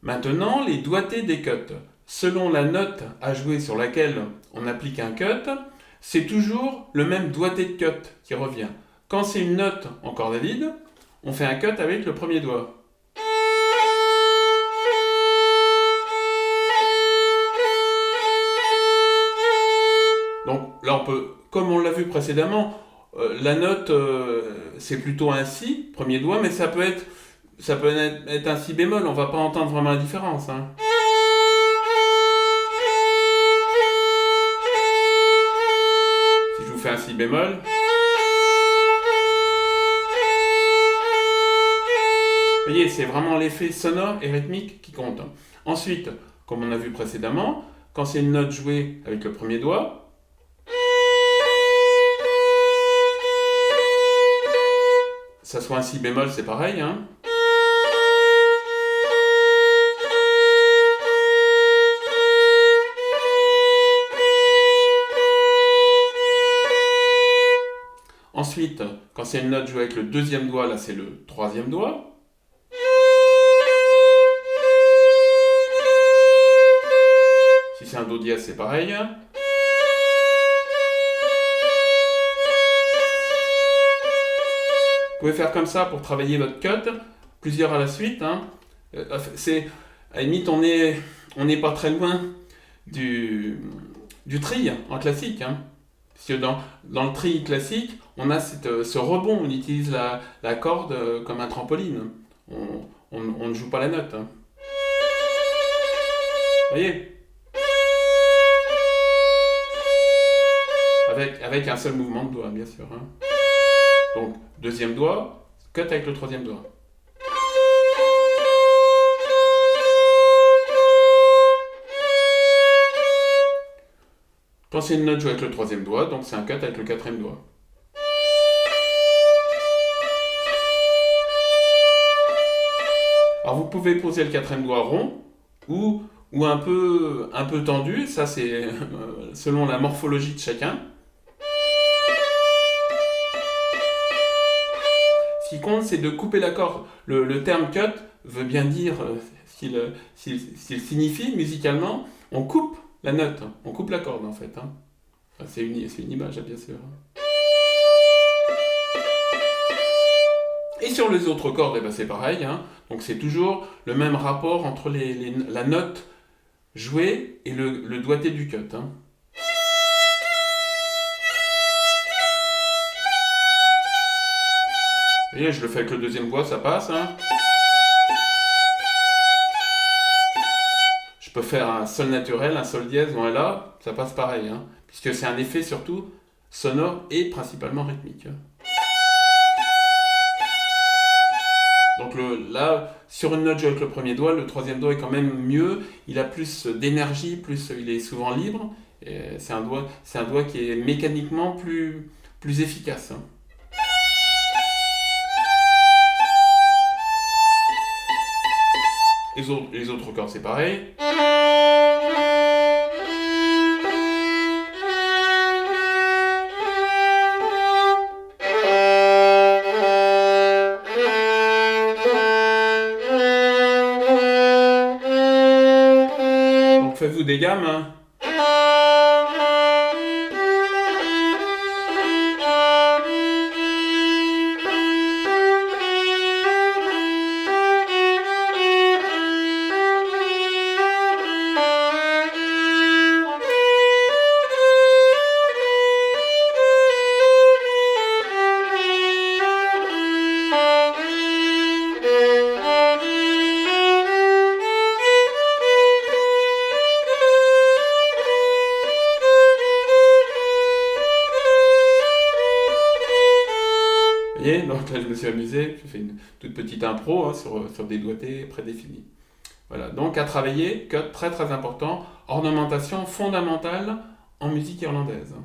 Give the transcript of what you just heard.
Maintenant, les doigtés des cuts. Selon la note à jouer sur laquelle on applique un cut, c'est toujours le même doigté de cut qui revient. Quand c'est une note en corde à vide, on fait un cut avec le premier doigt. Donc là, on peut, comme on l'a vu précédemment, la note, c'est plutôt un si, premier doigt, mais ça peut être un si bémol, on va pas entendre vraiment la différence, hein. Si je vous fais un si bémol, vous voyez, c'est vraiment l'effet sonore et rythmique qui compte. Ensuite, comme on a vu précédemment, quand c'est une note jouée avec le premier doigt, ça soit un si bémol, c'est pareil, hein. Ensuite, quand c'est une note jouée avec le deuxième doigt, là c'est le troisième doigt. Si c'est un do dièse, c'est pareil. Vous pouvez faire comme ça pour travailler votre cut, plusieurs à la suite, hein. À la limite, on n'est pas très loin du tri en classique, hein. Parce que dans le tri classique, on a ce rebond, on utilise la corde comme un trampoline. On ne joue pas la note, hein. Vous voyez? Avec un seul mouvement de doigt, bien sûr, hein. Donc, deuxième doigt, cut avec le troisième doigt. Quand c'est une note jouée avec le troisième doigt, donc c'est un cut avec le quatrième doigt. Alors vous pouvez poser le quatrième doigt rond ou un peu tendu, ça c'est selon la morphologie de chacun. Ce qui compte, c'est de couper la corde. Le terme cut veut bien dire ce qu'il signifie musicalement. On coupe la note, on coupe la corde en fait, hein. Enfin, c'est une image, bien sûr. Et sur les autres cordes, eh ben, c'est pareil, hein. Donc c'est toujours le même rapport entre la note jouée et le doigté du cut, hein. Vous voyez, je le fais avec le deuxième doigt, ça passe, hein. Je peux faire un sol naturel, un sol dièse ou un la, ça passe pareil, hein, puisque c'est un effet surtout sonore et principalement rythmique. Donc là, sur une note jouée avec le premier doigt, le troisième doigt est quand même mieux, il a plus d'énergie, il est souvent libre, et c'est un doigt qui est mécaniquement plus efficace, hein. Les autres cordes, c'est pareil. Donc faites-vous des gammes, hein. Vous voyez, donc là je me suis amusé, je fais une toute petite impro, hein, sur des doigtés prédéfinis. Voilà, donc à travailler, cut très très important, ornementation fondamentale en musique irlandaise.